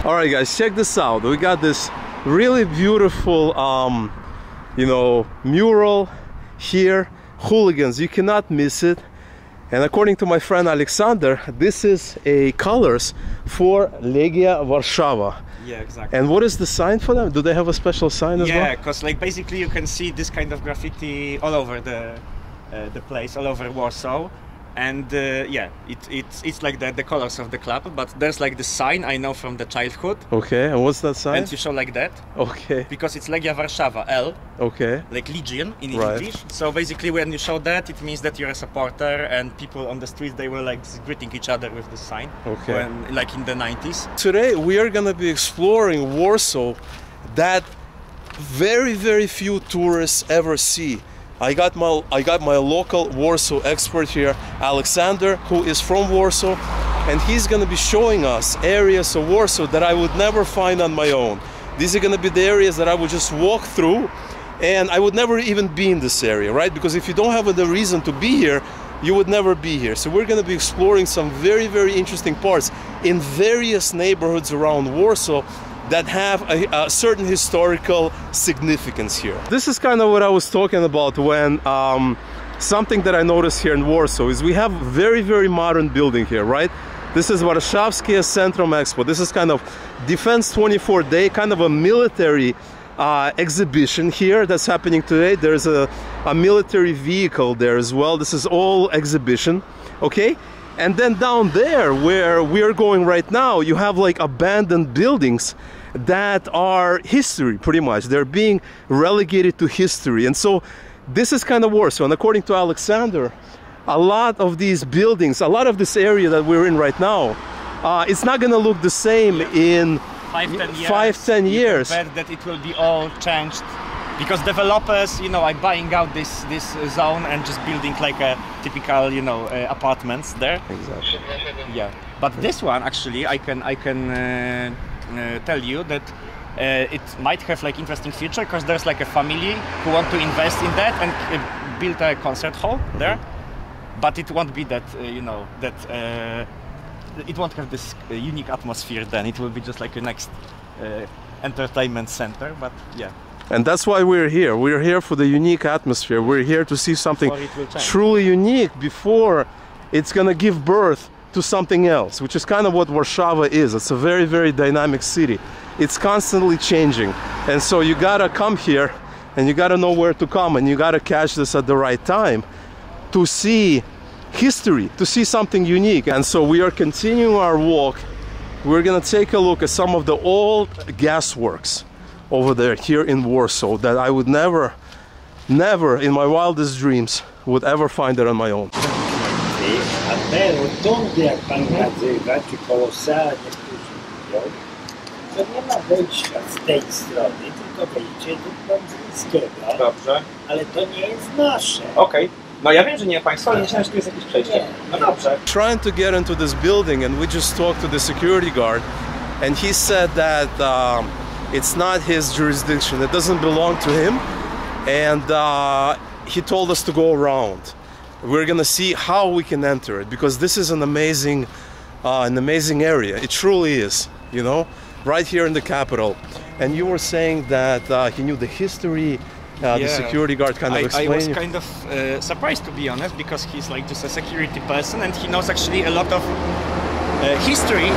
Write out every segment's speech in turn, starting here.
All right, guys, check this out. We got this really beautiful, you know, mural here. Hooligans, you cannot miss it. And according to my friend Aleksander, this is a colors for Legia Warszawa. Yeah, exactly. And what is the sign for them? Do they have a special sign as well? Yeah, because like basically you can see this kind of graffiti all over the place, all over Warsaw. And yeah, it's like the colors of the club, but there's like the sign I know from the childhood. Okay, and what's that sign? And you show like that. Okay. Because it's Legia Warszawa, L. Okay. Like Legion in Right. English. So basically when you show that, it means that you're a supporter, and people on the streets, they were like greeting each other with the sign. Okay. When, like in the 90s. Today we are gonna be exploring Warsaw that very few tourists ever see. I got my local Warsaw expert here, Aleksander, who is from Warsaw, and he's gonna be showing us areas of Warsaw that I would never find on my own. These are gonna be the areas that I would just walk through, and I would never even be in this area, right? Because if you don't have the reason to be here, you would never be here. So we're gonna be exploring some very interesting parts in various neighborhoods around Warsaw that have a certain historical significance here. This is kind of what I was talking about when something that I noticed here in Warsaw is we have very modern building here, right? This is Warszawskie Centrum Expo. This is kind of Defense 24 Day, kind of a military exhibition here that's happening today. There's a military vehicle there as well. This is all exhibition, okay? And then down there where we're going right now, you have like abandoned buildings that are history, pretty much. They're being relegated to history. And so this is kind of Warsaw. And according to Aleksander, a lot of these buildings, a lot of this area that we're in right now, it's not going to look the same in 5-10 years. Bet that it will be all changed. Because developers, you know, are buying out this zone and just building like a typical, you know, apartments there. Exactly. Yeah. But this one, actually, I can tell you that it might have like interesting future, because there's like a family who want to invest in that and build a concert hall there. But it won't be that, you know, that it won't have this unique atmosphere. Then it will be just like a next entertainment center. But yeah. And that's why we're here. We're here for the unique atmosphere. We're here to see something truly unique before it's gonna give birth to something else, which is kind of what Warsaw is. It's a very dynamic city. It's constantly changing. And so you gotta come here and you gotta know where to come, and you gotta catch this at the right time to see history, to see something unique. And so we are continuing our walk. We're gonna take a look at some of the old gasworks over there here in Warsaw that I would never in my wildest dreams would ever find it on my own. A te rotundy, jak pan nazywa, czy kolosalnie, którzy mówią, to nie ma wejścia z tej strony, tylko wejście do Brązyńskiego. Dobrze. Ale to nie jest nasze. Okej. No ja wiem, że nie państwo, ale myślałem, że tu jest jakieś przejście. No dobrze. Trying to get into this building, and we just talked to the security guard, and he said that it's not his jurisdiction, it doesn't belong to him, and he told us to go around. We're gonna see how we can enter it, because this is an amazing area. It truly is, you know, right here in the capital. And you were saying that he knew the history. The security guard kind of explained. I was kind of surprised, to be honest, because he's like just a security person, and he knows actually a lot of history.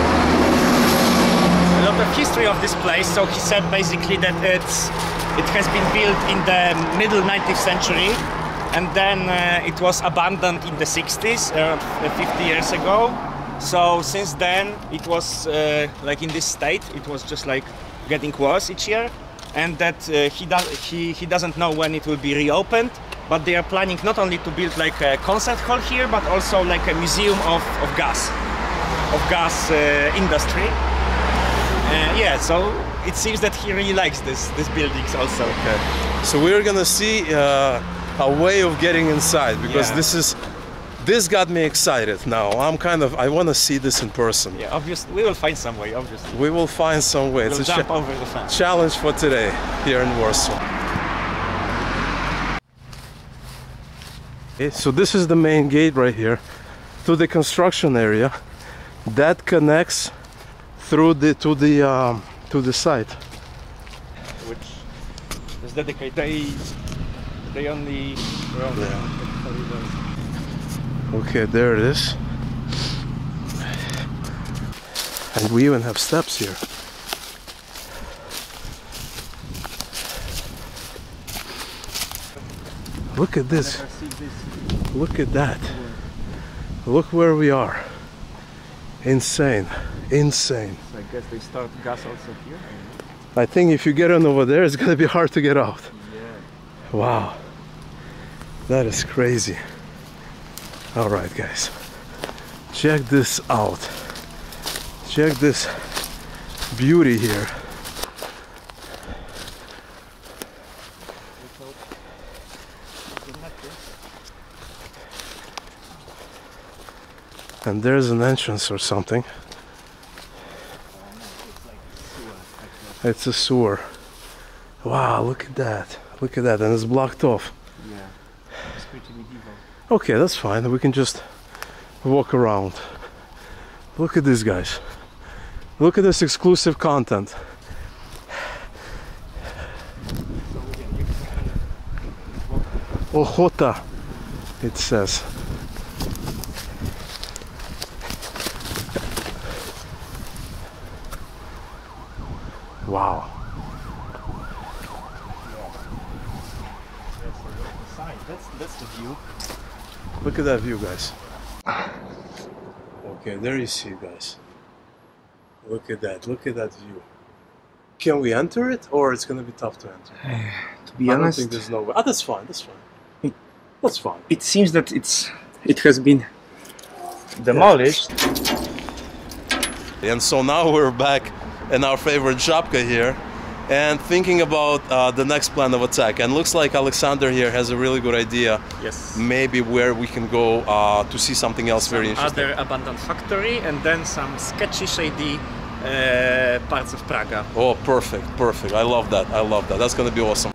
A lot of history of this place. So he said basically that it has been built in the middle 19th century, and then it was abandoned in the 60s, 50 years ago. So since then it was like in this state. It was just like getting worse each year, and that he doesn't know when it will be reopened. But they are planning not only to build like a concert hall here, but also like a museum of gas industry. Yeah, so it seems that he really likes this buildings also. Okay. So we're gonna see a way of getting inside, because this got me excited now. I want to see this in person. Yeah, obviously we will find some way. Obviously we will find some way. We'll it's a jump over the fence. Challenge for today here in Warsaw. Okay, so this is the main gate right here to the construction area that connects through to the site. Which is dedicated. They only run the corridors. Okay, there it is. And we even have steps here. Look at this. Look at that. Look where we are. Insane. Insane. So I guess they start gas also here. I think if you get on over there, it's gonna be hard to get out. Yeah. Wow. That is crazy. Alright guys. Check this out. Check this beauty here. And there's an entrance or something. It's a sewer. Wow, look at that. Look at that. And it's blocked off. Yeah. It's pretty medieval. Okay, that's fine. We can just walk around. Look at these guys. Look at this exclusive content. Ochota, it says. Wow. That's the view. Look at that view, guys. Okay, there you see, guys. Look at that. Look at that view. Can we enter it, or it's gonna be tough to enter? To be I don't honest, think there's no way. Ah, that's fine. That's fine. That's fine. it seems that it has been demolished. And so now we're back in our favorite Żabka here, and thinking about the next plan of attack. And looks like Aleksander here has a really good idea. Yes. Maybe where we can go to see something else very interesting. Other abandoned factory, and then some sketchy, shady parts of Praga. Oh, perfect, perfect. I love that. I love that. That's gonna be awesome.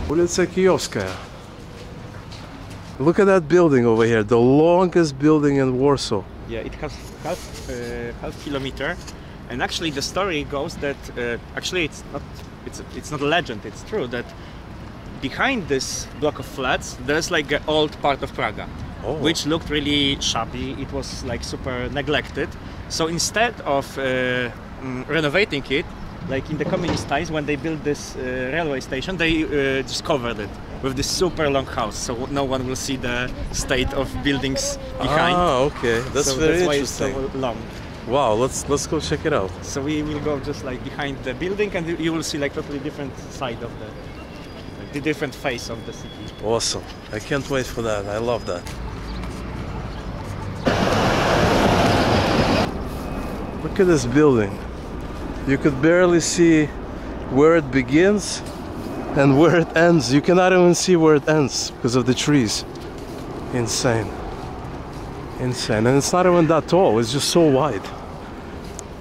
Ulica Kijowskaja. Look at that building over here, the longest building in Warsaw. Yeah, it has half kilometer, and actually the story goes that actually it's not a legend. It's true that behind this block of flats there's like an old part of Praga, which looked really shabby. It was like super neglected. So instead of renovating it, like in the communist times when they built this railway station, they just covered it with this super long house, so no one will see the state of buildings behind. Ah, okay, that's so very that's why interesting. It's so long. Wow, let's go check it out. So we will go just like behind the building, and you will see like totally different side of the different face of the city. Awesome! I can't wait for that. I love that. Look at this building. You could barely see where it begins and where it ends. You cannot even see where it ends because of the trees. Insane. Insane. And it's not even that tall, it's just so wide.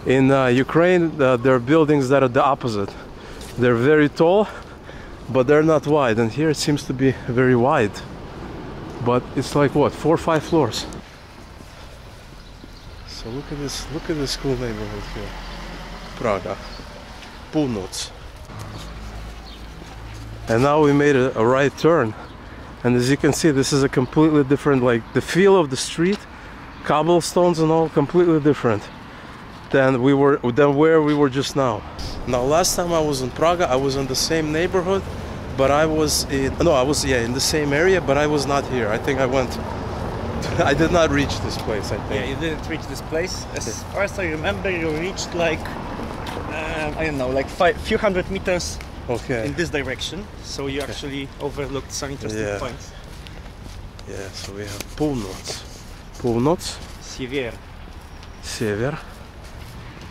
In Ukraine, there are buildings that are the opposite. They're very tall, but they're not wide. And here it seems to be very wide. But it's like what, 4 or 5 floors. So look at this cool neighborhood here. Praga. Północ. And now we made a right turn, and as you can see, this is a completely different, like the feel of the street, cobblestones and all, completely different than where we were just now. Now last time I was in Praga, I was in the same neighborhood, but I was in the same area, but I was not here. I think I did not reach this place, I think. Yeah, you didn't reach this place. As far as I remember, you reached like I don't know, like few hundred meters in this direction. So you actually overlooked some interesting points. Yeah, so we have Północ. Północ? Sievier. Север.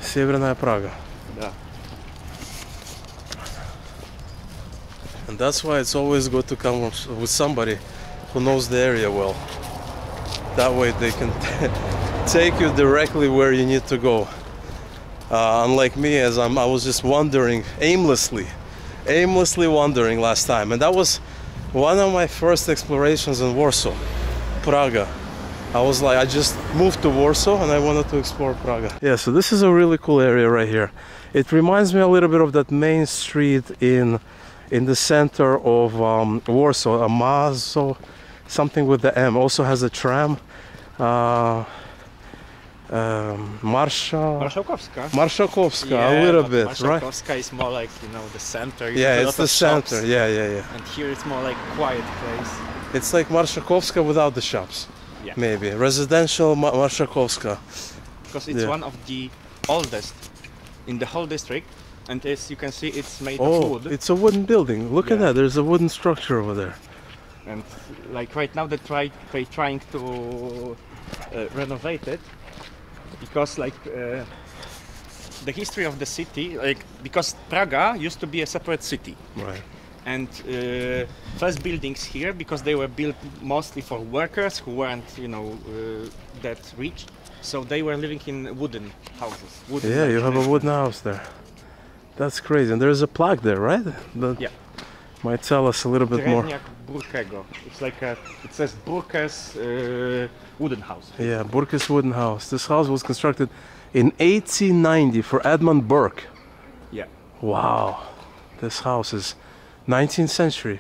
Северная Praga. Yeah. And that's why it's always good to come with somebody who knows the area well. That way they can take you directly where you need to go. Unlike me, as I was just wandering aimlessly wandering last time, and that was one of my first explorations in Warsaw, Praga. I was like, I just moved to Warsaw and I wanted to explore Praga. Yeah, so this is a really cool area right here. It reminds me a little bit of that main street in the center of Warsaw, Amazo, something with the M. Also has a tram. Marszałkowska, Yeah, a little but bit, right? Marszałkowska is more like, you know, the center. You Yeah, have a it's lot the of shops. center. Yeah. And here it's more like quiet place. It's like Marszałkowska without the shops. Yeah. Maybe residential Marszałkowska. Because it's one of the oldest in the whole district, and as you can see, it's made of Oh, wood. it's a wooden building. Look at Yeah. that. There's a wooden structure over there. And like right now, they're trying to renovate it because the history of the city, because Praga used to be a separate city. Right. And first buildings here, because they were built mostly for workers who weren't, you know, that rich, so they were living in wooden houses. Yeah, you have a wooden house there. That's crazy. And there's a plaque there, right? That Yeah. might tell us a little bit more. Drewniak Burkego. It's like it says Burke's wooden house. Yeah, Burke's wooden house. This house was constructed in 1890 for Edmund Burke. Yeah. Wow. This house is 19th century.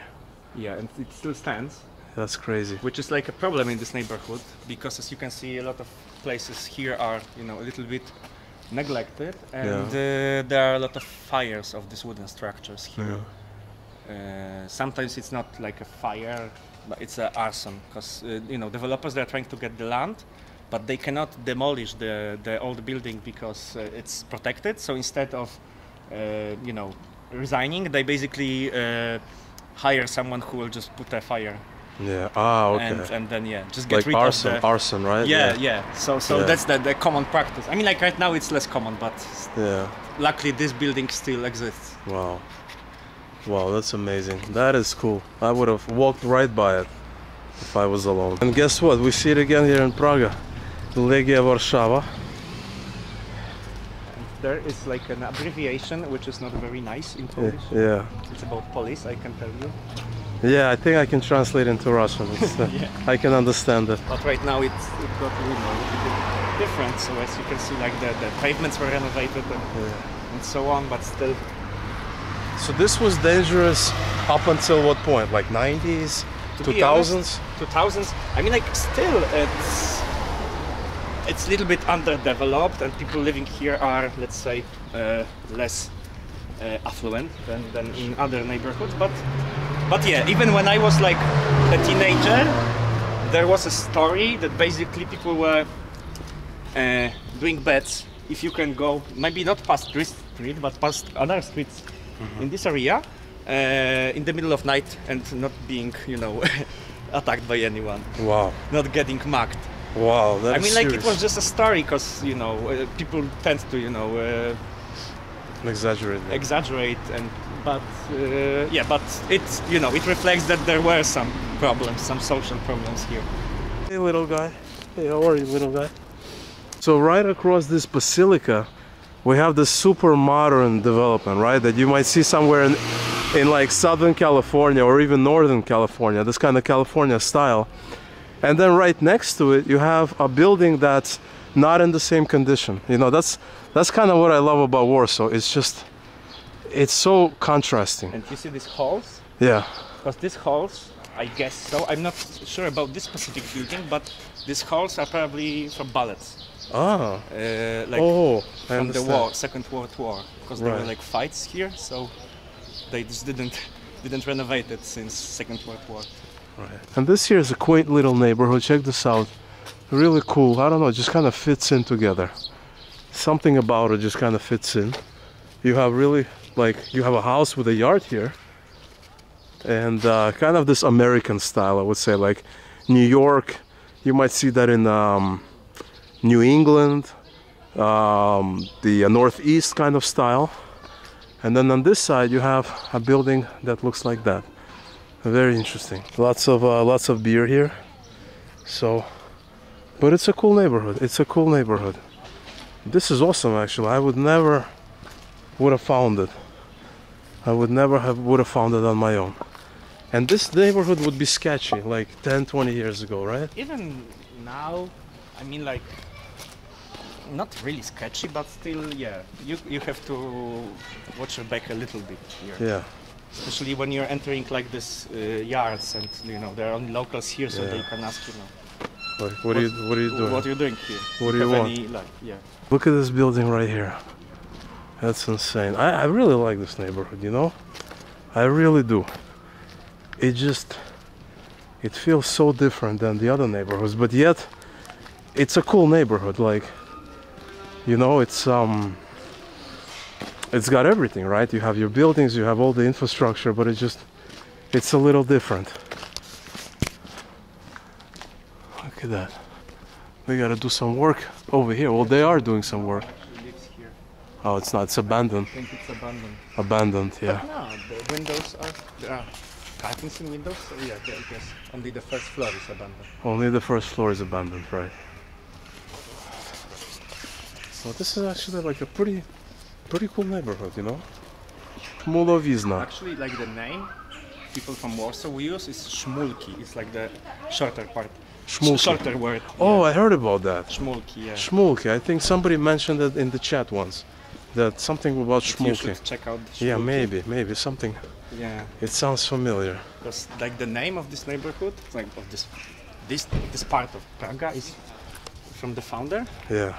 Yeah, and it still stands. That's crazy. Which is like a problem in this neighborhood, because as you can see, a lot of places here are, you know, a little bit neglected, and there are a lot of fires of these wooden structures here. Sometimes it's not like a fire, but it's an arson, because you know, developers, they're trying to get the land, but they cannot demolish the old building because it's protected. So instead of you know, resigning, they basically hire someone who will just put a fire. Yeah. Ah, okay. And then just get like rid arson, of the arson, right? yeah. So that's the common practice. I mean, like right now it's less common, but luckily this building still exists. Wow. Wow, that's amazing. That is cool. I would have walked right by it if I was alone. And guess what? We see it again here in Praga. Legia Warszawa. There is like an abbreviation which is not very nice in Polish. Yeah. It's about police, I can tell you. Yeah, I think I can translate into Russian. It's, I can understand it. But right now it got, you know, a little bit different. So as you can see, like the pavements were renovated and so on, but still. So this was dangerous up until what point? Like 90s, 2000s? 2000s. I mean, like still it's a little bit underdeveloped, and people living here are, let's say, less affluent than in other neighborhoods. But yeah, even when I was like a teenager, there was a story that basically people were doing bets if you can go, maybe not past this street, but past other streets in this area in the middle of night and not being, you know, attacked by anyone. Wow. Not getting mugged. Wow, that's I mean, like serious. it was just a story, because, you know, people tend to, you know, exaggerate, and but it's, you know, it reflects that there were some problems, some social problems here. Hey, little guy. Hey, how are you, little guy? So right across this basilica, we have this super modern development, right? That you might see somewhere in like Southern California or even Northern California, this kind of California style. And then right next to it, you have a building that's not in the same condition. You know, that's kind of what I love about Warsaw. It's just, it's so contrasting. And you see these halls? Yeah. Because these halls, I guess so, I'm not sure about this specific building, but these halls are probably from ballets. Ah. Like from the war, Second World War, because there were like fights here, so they just didn't renovate it since Second World War. Right. And this here is a quaint little neighborhood. Check this out. Really cool. I don't know, it just kind of fits in together. Something about it just kind of fits in. You have really, like, you have a house with a yard here. And kind of this American style, I would say, like New York. You might see that in New England, the Northeast kind of style. And then on this side, you have a building that looks like that. Very interesting. Lots of beer here. So, but it's a cool neighborhood. It's a cool neighborhood. This is awesome, actually. I would never would have found it. I would never would have found it on my own. And this neighborhood would be sketchy like 10, 20 years ago, right? Even now, I mean, like, not really sketchy, but still, yeah. You have to watch your back a little bit here. Yeah. Especially when you're entering like this yards, and you know there are only locals here, so they can ask, you know. Like, what are you doing? What are you doing here? What do you want? Any, like, yeah. Look at this building right here. That's insane. I really like this neighborhood, you know? I really do. It feels so different than the other neighborhoods, but yet it's a cool neighborhood. Like, you know, it's got everything, right? You have your buildings, you have all the infrastructure, but it's a little different. Look at that. We gotta do some work over here. Well, they are doing some work. Oh, it's not. It's abandoned. I think it's abandoned. Abandoned, yeah. But no, the windows there are curtains in windows, so yeah, I guess only the first floor is abandoned. Only the first floor is abandoned, right? So this is actually like a pretty cool neighborhood, you know? Mulowizna. Actually, like the name people from Warsaw we use is Szmulki. It's like the shorter part. Szmulki. Shorter word. Oh, yeah. I heard about that. Szmulki, yeah. Szmulki. I think somebody mentioned it in the chat once. That something about You Szmulki. should check out the Yeah, Szmulki. maybe something. Yeah. It sounds familiar. Because like the name of this neighborhood, like of this part of Praga is from the founder, Yeah.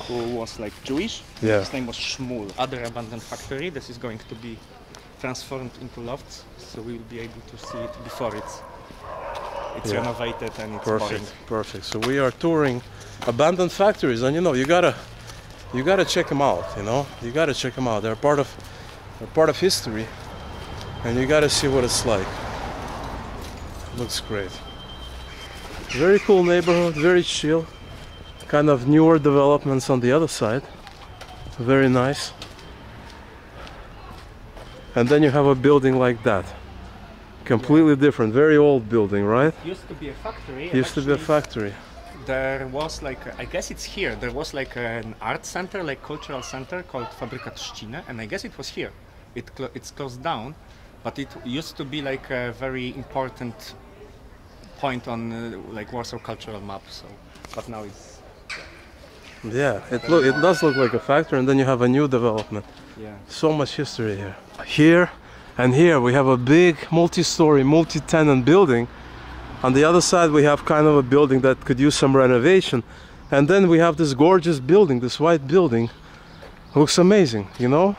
who was like Jewish. Yeah. His name was Shmuel. Other abandoned factory. This is going to be transformed into lofts, so we will be able to see it before it's Yeah. renovated and it's boring. Perfect. So we are touring abandoned factories, and you know, you gotta check them out. You know, you gotta check them out. They're part of history, and you gotta see what it's like. Looks great. Very cool neighborhood, very chill. Kind of newer developments on the other side. Very nice. And then you have a building like that. Completely different, very old building, right? Used to be a factory. Used to be a factory. There was like, I guess it's here, there was like an art center, like cultural center called Fabryka Trzciny, and I guess it was here. It's closed down, but it used to be like a very important point on like Warsaw cultural map, so, but now it's... Yeah, it does look like a factory, and then you have a new development. Yeah. So much history here. Here and here we have a big multi-story, multi-tenant building. On the other side we have kind of a building that could use some renovation. And then we have this gorgeous building, this white building. Looks amazing, you know?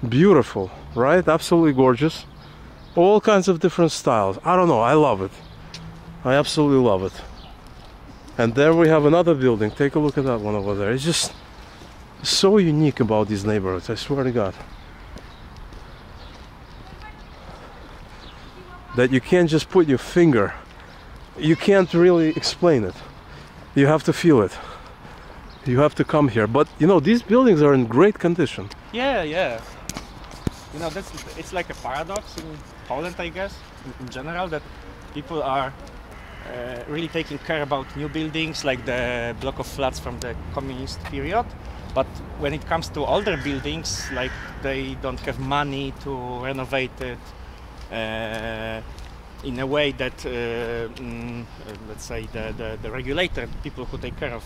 Beautiful, right? Absolutely gorgeous. All kinds of different styles. I don't know, I love it. I absolutely love it. And then we have another building. Take a look at that one over there. It's just so unique about these neighborhoods, I swear to God. That you can't just put your finger. You can't really explain it. You have to feel it. You have to come here. But you know, these buildings are in great condition. Yeah. You know, it's like a paradox in Poland, I guess, in general, that people are really taking care about new buildings, like the block of flats from the communist period. But when it comes to older buildings, like they don't have money to renovate it in a way that, let's say, the regulator, people who take care of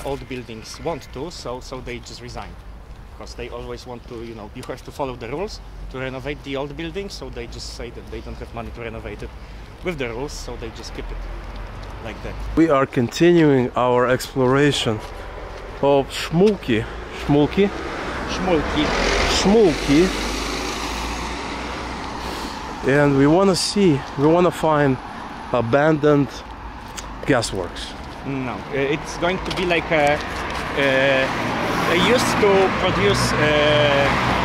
old buildings want to, so they just resign. Because they always want to, you know, you have to follow the rules to renovate the old buildings, so they just say that they don't have money to renovate it with the rules, so they just keep it like that. We are continuing our exploration of Szmulki. And we want to find abandoned gasworks. No, it's going to be like they used to produce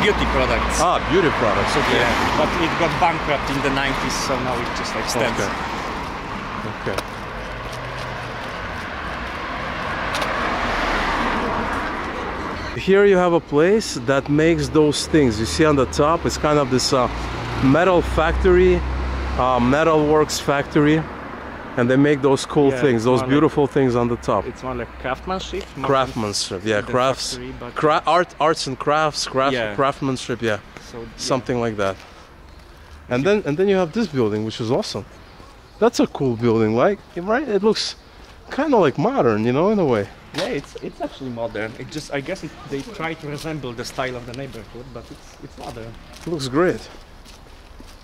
beauty products. Ah, beauty products, okay. Yeah, but it got bankrupt in the 90s, so now it just like stands. Okay. Here you have a place that makes those things. You see on the top, it's kind of this metal factory, metal works factory, and they make those cool things, those beautiful things on the top. It's more like craftsmanship. Craftsmanship, yeah, crafts, factory, arts and crafts, craftsmanship, yeah, so, something like that. And then you have this building, which is awesome. That's a cool building, like, right? It looks kind of like modern, you know, in a way. Yeah, it's actually modern. It just, I guess they try to resemble the style of the neighborhood, but it's modern. It looks great.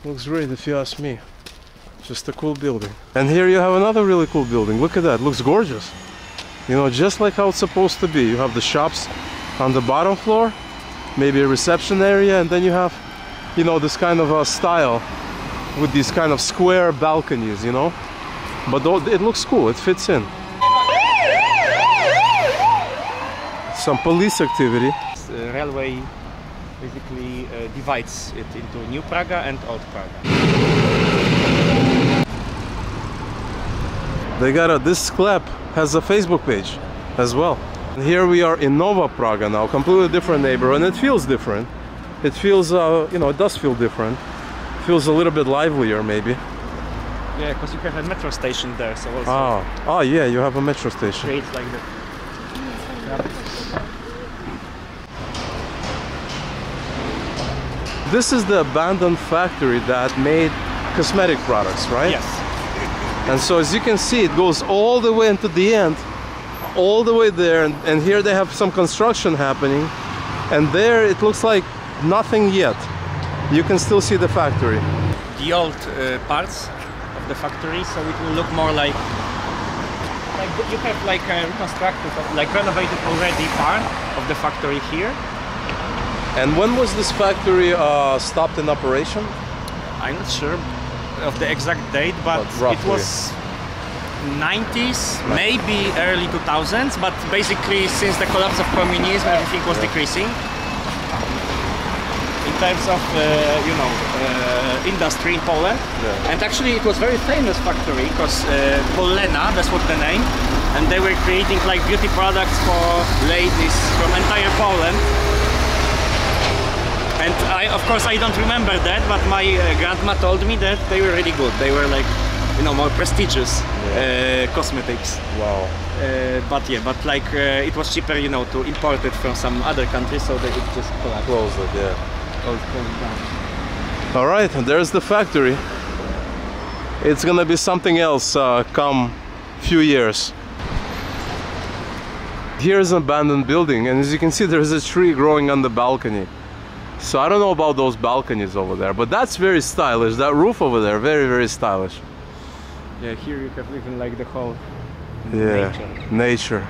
Looks great if you ask me. Just a cool building. And here you have another really cool building. Look at that. Looks gorgeous. You know, just like how it's supposed to be. You have the shops on the bottom floor, maybe a reception area, and then you have, you know, this kind of a style with these kind of square balconies, you know. But it looks cool. It fits in. Some police activity. Railway basically divides it into New Praga and Old Praga. They got this club has a Facebook page as well. And here we are in Nova Praga now, completely different neighborhood, and it feels different. It feels, you know, it does feel different. It feels a little bit livelier, maybe. Yeah, because you have a metro station there, so also. Oh yeah, you have a metro station. Creates like that. This is the abandoned factory that made cosmetic products, right? Yes. And so as you can see, it goes all the way into the end, all the way there, and here they have some construction happening, and there it looks like nothing yet. You can still see the factory. The old parts of the factory, so it will look more like you have like a reconstructed, like renovated already part of the factory here. And when was this factory stopped in operation? I'm not sure of the exact date, but it was 90s, maybe early 2000s, but basically since the collapse of communism, everything was decreasing. In terms of, you know, industry in Poland. Yeah. And actually it was very famous factory, because Polena, that's what the name, and they were creating like beauty products for ladies from entire Poland. And of course I don't remember that, but my grandma told me that they were really good. They were like, you know, more prestigious cosmetics. Wow. But like it was cheaper, you know, to import it from some other countries, so that it just collapsed. Closed it, yeah. Closed down. All right, and there's the factory. It's gonna be something else come few years. Here's an abandoned building, and as you can see, there's a tree growing on the balcony. So I don't know about those balconies over there, but that's very stylish. That roof over there, very, very stylish. Yeah, here you have even like the whole nature.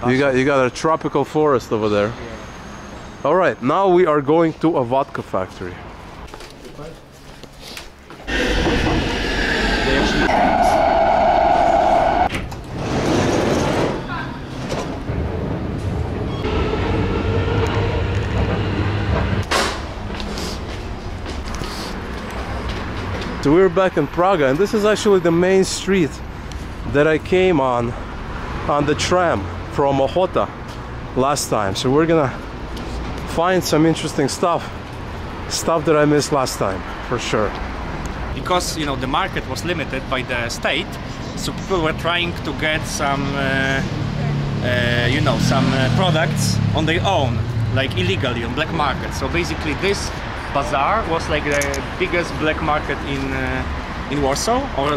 Yeah, you got a tropical forest over there. Yeah. All right, now we are going to a vodka factory. So we're back in Praga, and this is actually the main street that I came on the tram from Ochota last time. So we're gonna find some interesting stuff that I missed last time, for sure. Because, you know, the market was limited by the state, so people were trying to get some, you know, some products on their own, like illegally on black market. So basically this bazaar was like the biggest black market in Warsaw, or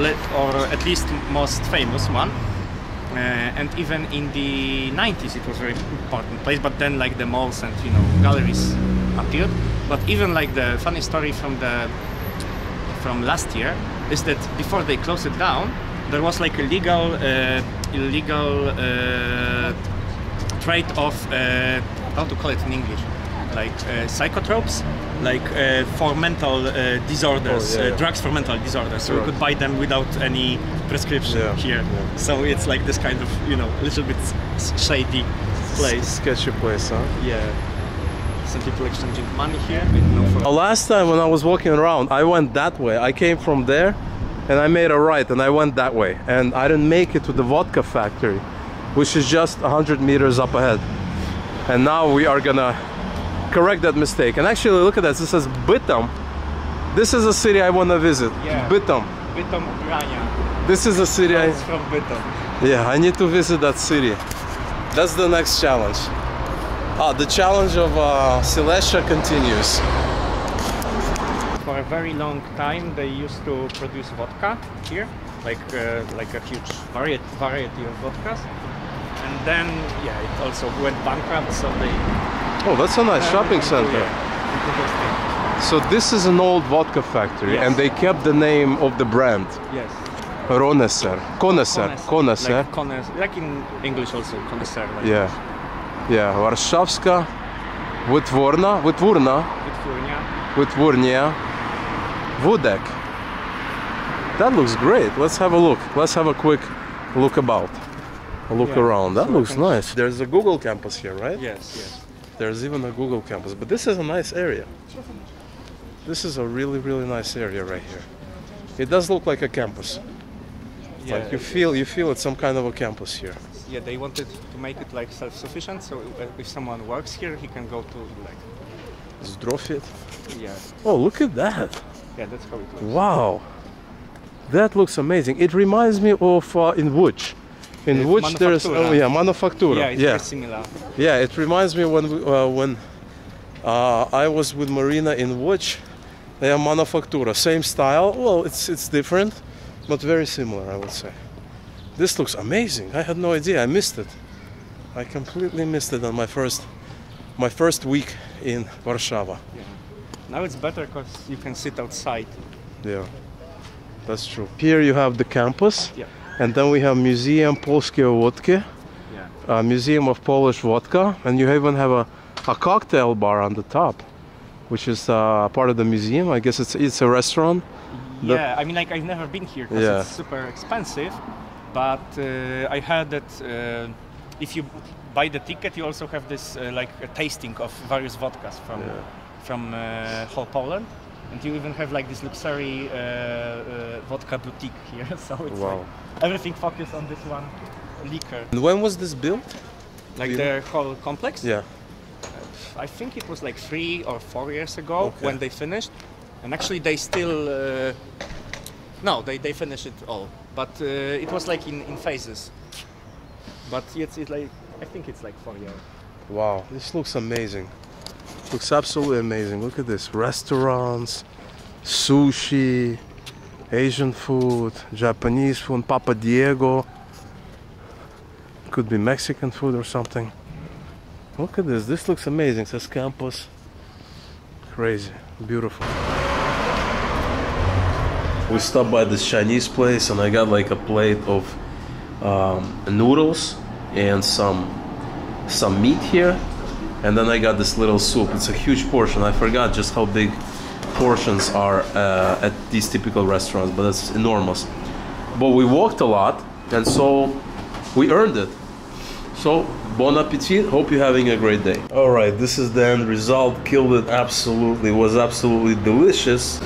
at least most famous one. And even in the 90s it was a very important place, but then like the malls and, you know, galleries appeared. But even like the funny story from last year is that before they closed it down, there was like illegal trade of how to call it in English, like psychotropes, like for mental disorders, drugs for mental disorders. So you could buy them without any prescription here. Yeah. So it's like this kind of, you know, a little bit shady place. Sketchy place, huh? Yeah. Some people exchanging money here. Last time when I was walking around, I went that way. I came from there and I made a right and I went that way. And I didn't make it to the Vodka Factory, which is just 100 meters up ahead. And now we are gonna correct that mistake. And actually, look at that. This says Bytom. This is a city I want to visit. Yeah. Bytom. Bytom, Ubrania. This is a city It's from Bytom. Yeah, I need to visit that city. That's the next challenge. The challenge of Silesia continues. For a very long time, they used to produce vodka here, like a huge variety of vodkas. And then, yeah, it also went bankrupt, so they... Oh, that's a nice shopping center. So this is an old vodka factory, Yes. and they kept the name of the brand. Yes. Connoisseur. Like in English also, connoisseur. Like Yeah. Yeah, Warszawska Wytwórnia, Wytwórnia, Wódek. That looks great. Let's have a look. Let's have a quick look about. A look Yeah, around. That so looks we can- nice. There's a Google campus here, right? Yes, yes. There's even a Google campus, but this is a nice area. This is a really, really nice area right here. It does look like a campus. Yeah, Like you feel it's some kind of a campus here. yeah, they wanted to make it like self-sufficient, so if someone works here, he can go to like, Zdrofit. yeah, Oh, look at that. yeah, that's how it looks. Wow. That looks amazing. It reminds me of in Łódź. In Łódź there's Manufaktura. Manufaktura. Yeah, it's very similar. Yeah, it reminds me when I was with Marina in Łódź. They have Manufaktura, same style. Well, it's different, but very similar, I would say. This looks amazing. I had no idea. I missed it. I completely missed it on my first week in Warsaw. Yeah. Now it's better because you can sit outside. Yeah, that's true. Here you have the campus, Yeah. and then we have Museum Polskiego Wodki, Yeah. Museum of Polish Vodka, and you even have a cocktail bar on the top, which is part of the museum. I guess it's a restaurant. Yeah, I mean, like I've never been here because Yeah. it's super expensive, but I heard that if you buy the ticket, you also have this like a tasting of various vodkas from whole Poland, and you even have like this luxury vodka boutique here. So it's Wow. like everything focused on this one liquor. And when was this built? Like you the whole complex. Yeah. I think it was like 3 or 4 years ago Okay. when they finished, and actually they still no, they finished it all, but it was like in phases. But it's like I think it's like 4 years. Wow, this looks amazing. Looks absolutely amazing. Look at this. Restaurants, sushi, Asian food, Japanese food, Papa Diego. Could be Mexican food or something. Look at this. This looks amazing. It says campus. Crazy. Beautiful. We stopped by this Chinese place and I got like a plate of noodles and some meat here, and then I got this little soup. It's a huge portion. I forgot just how big portions are at these typical restaurants, but it's enormous. But we walked a lot, and so we earned it. So bon appetit. Hope you're having a great day. All right, this is the end result. Killed it absolutely. Was absolutely delicious.